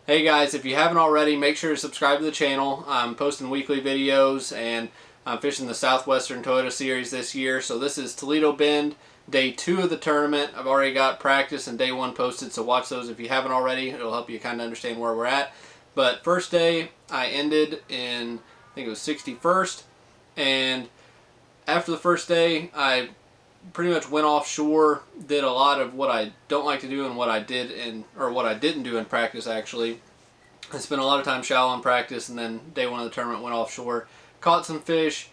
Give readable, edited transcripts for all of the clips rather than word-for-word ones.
Hey guys, if you haven't already, make sure to subscribe to the channel. I'm posting weekly videos and I'm fishing the Southwestern Toledo Series this year. So this is Toledo Bend, day 2 of the tournament. I've already got practice and day 1 posted, so watch those if you haven't already. It'll help you kind of understand where we're at. But first day, I ended in, I think it was 61st. And after the first day, I pretty much went offshore, did a lot of what I don't like to do and what I did what I didn't do in practice actually. I spent a lot of time shallow in practice, and then day 1 of the tournament went offshore, caught some fish,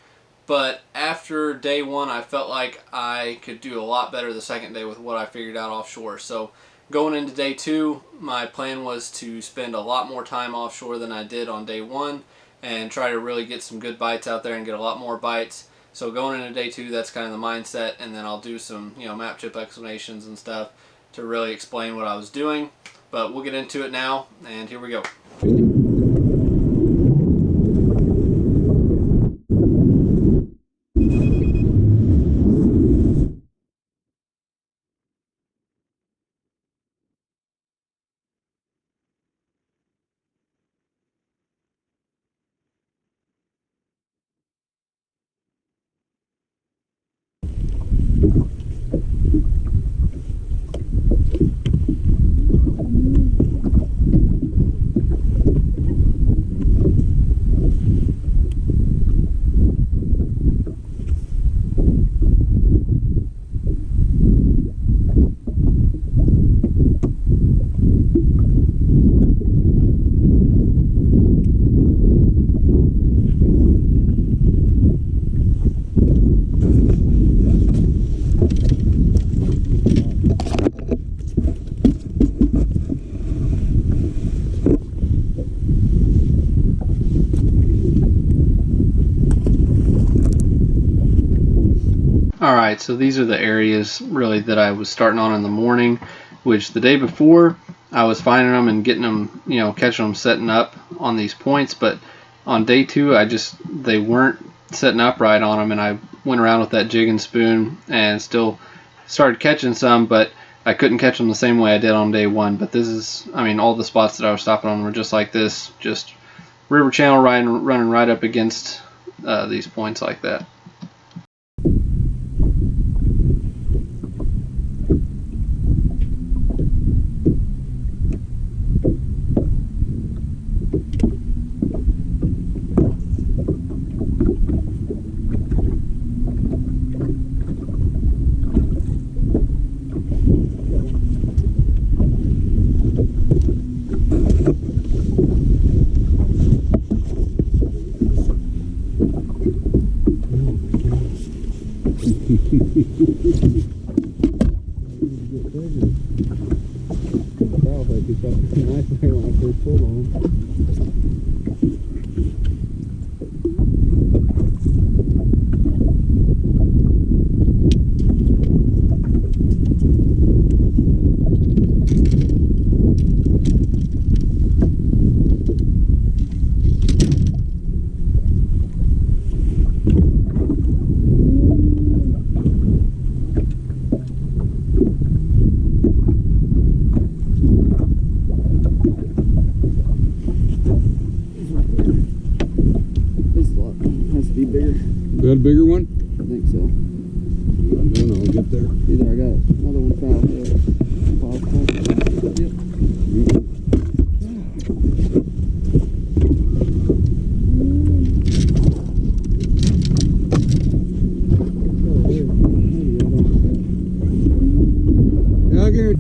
but after day 1 I felt like I could do a lot better the second day with what I figured out offshore. So going into day 2, my plan was to spend a lot more time offshore than I did on day 1 and try to really get some good bites out there and get a lot more bites. So going into day 2, that's kind of the mindset, and then I'll do some map chip explanations and stuff to really explain what I was doing. But we'll get into it now, and here we go. Alright, so these are the areas really that I was starting on in the morning, which the day before I was finding them and getting them, catching them setting up on these points, but on day 2 they weren't setting up right on them, and I went around with that jig and spoon and still started catching some, but I couldn't catch them the same way I did on day 1. But this is, all the spots that I was stopping on were just like this, just river channel running right up against these points like that. Got a bigger one? I think so. No, I'll get there. Either I got another one foul here. Yep. Yeah, I get it.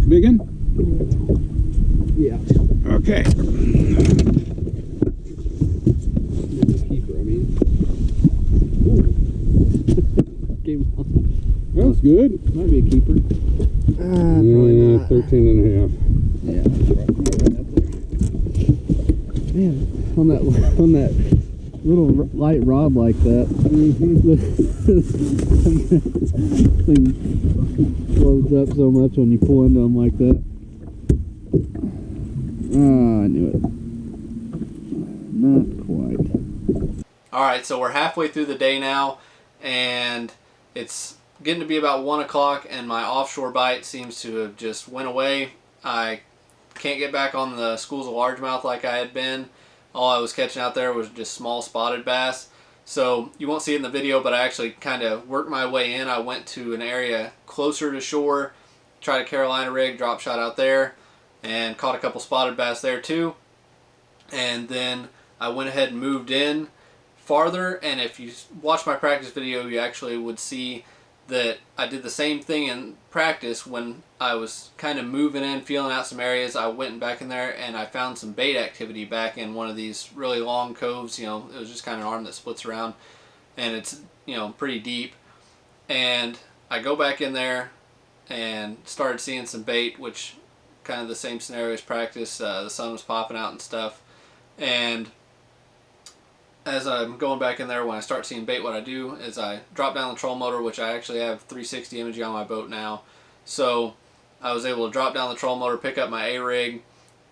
Big one? Yeah. Okay. Keeper, I mean. Came off. That's good. Might be a keeper. Probably not. 13 and a half. Yeah, right up there. Man, on that Little light rod like that. Thing floats up so much when you pull into them like that. Ah, I knew it. Not quite. Alright, so we're halfway through the day now, and it's getting to be about 1 o'clock, and my offshore bite seems to have just went away. I can't get back on the schools of largemouth like I had been. All I was catching out there was just small spotted bass. So you won't see it in the video, but I actually kind of worked my way in. I went to an area closer to shore, tried a Carolina rig, drop shot out there, and caught a couple spotted bass there too. And then I went ahead and moved in farther, and if you watch my practice video, you actually would see that I did the same thing in practice. When I was kind of moving in, feeling out some areas, I went back in there and I found some bait activity back in one of these really long coves. You know, it was just kind of an arm that splits around, and it's, you know, pretty deep. And I go back in there and started seeing some bait, which kind of the same scenario as practice. The sun was popping out and stuff, and as I'm going back in there, when I start seeing bait, what I do is I drop down the trolling motor, which I actually have 360 imaging on my boat now. So I was able to drop down the trolling motor, pick up my A-rig,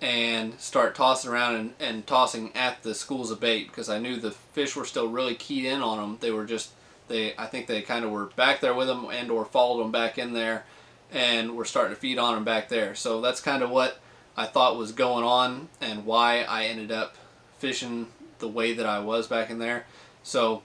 and start tossing around and tossing at the schools of bait, because I knew the fish were still really keyed in on them. They were just, I think they kind of were back there with them and or followed them back in there and were starting to feed on them back there. So that's kind of what I thought was going on and why I ended up fishing the way that I was back in there. So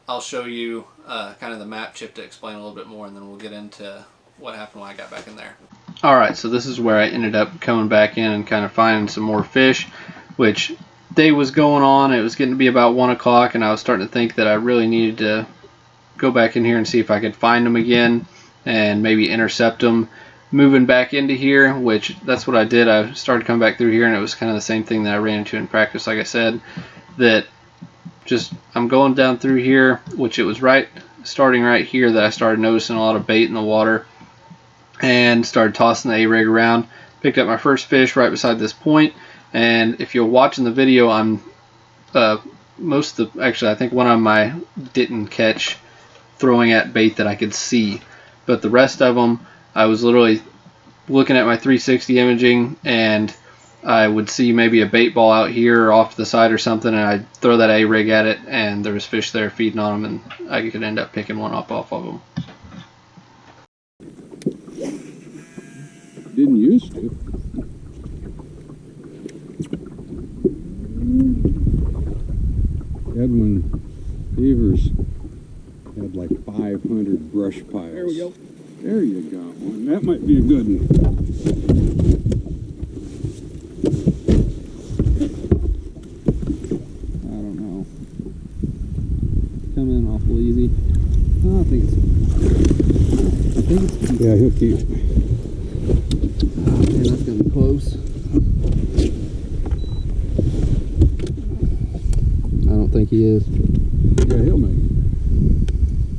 I'll show you kind of the map chip to explain a little bit more, and then we'll get into what happened when I got back in there. Alright, so this is where I ended up coming back in and kind of finding some more fish, which day was going on. It was getting to be about 1 o'clock, and I was starting to think that I really needed to go back in here and see if I could find them again and maybe intercept them moving back into here, which that's what I did. I started coming back through here, and it was kind of the same thing that I ran into in practice. Like I said, that just I'm going down through here, which it was starting right here that I started noticing a lot of bait in the water, and started tossing the A-rig around. Picked up my first fish right beside this point, and if you're watching the video, I'm actually I think one of them I didn't catch throwing at bait that I could see, but the rest of them I was literally looking at my 360 imaging, and I would see maybe a bait ball out here or off to the side or something, and I'd throw that A-rig at it, and there was fish there feeding on them, and I could end up picking one up off of them. Didn't used to. Edwin Beavers had like 500 brush piles. There we go. There you got one. That might be a good one. I don't know. Come in awful easy. Oh, I think it's. Yeah, he'll keep. Oh man, that's gonna be close. I don't think he is. Yeah, he'll make it.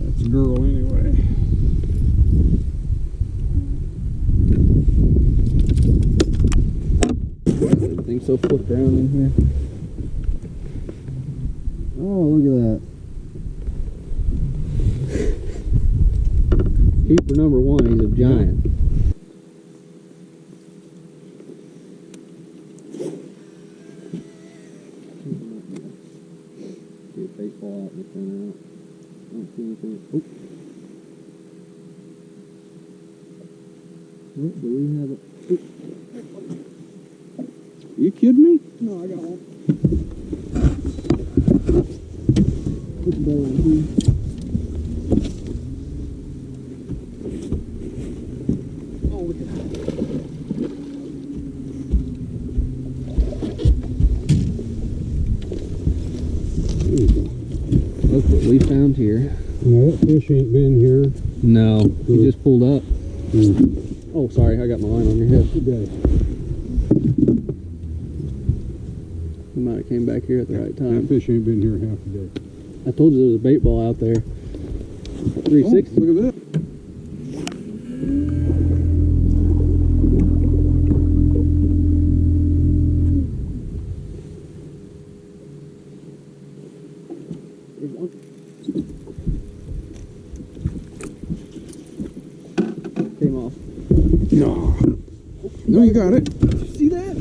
That's a girl anyway. Everything's so flipped around in here. Oh, look at that. Keeper number one, he's a giant. See a baseball out in the center out. I don't see anything. Oh. Oh, do we have it? You kidding me? No, I got one. Put the ball on here. Oh, look at that. Look what we found here. No, that fish ain't been here. No, he just pulled up. Oh, sorry, I got my line on your head. Today. We might have came back here at the right time. That fish ain't been here half a day. I told you there was a bait ball out there. 360. Oh, look at that. No. No, you got it. Did you see that?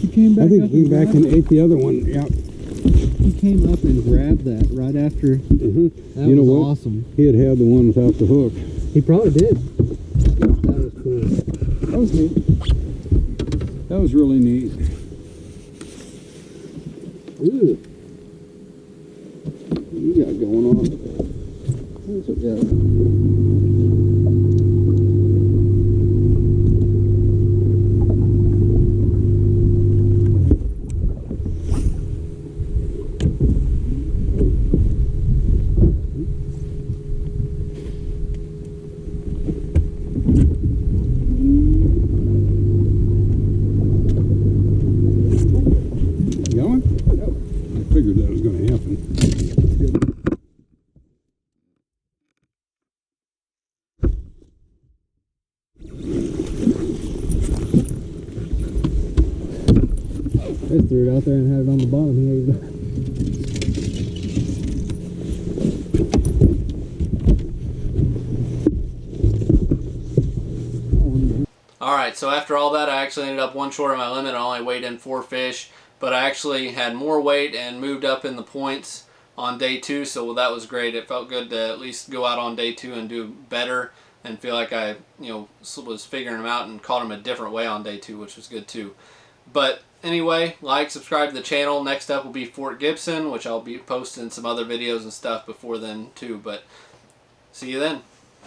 He came back I think up he came back and grabbed- ate the other one. Yeah. He came up and grabbed that right after. That You know was what? awesome. He had the one without the hook. He probably did. That was cool. That was neat. That was really neat. Ooh. What you got going on? That's what got it. Going? Yep. I figured that was going to happen. I just threw it out there and had it on the bottom. He ate it. Alright, so after all that, I actually ended up one short of my limit. I only weighed in 4 fish, but I actually had more weight and moved up in the points on day 2, so that was great. It felt good to at least go out on day 2 and do better and feel like I, was figuring them out and caught them a different way on day 2, which was good too. But anyway, like, subscribe to the channel. Next up will be Fort Gibson, which I'll be posting some other videos and stuff before then too, but see you then.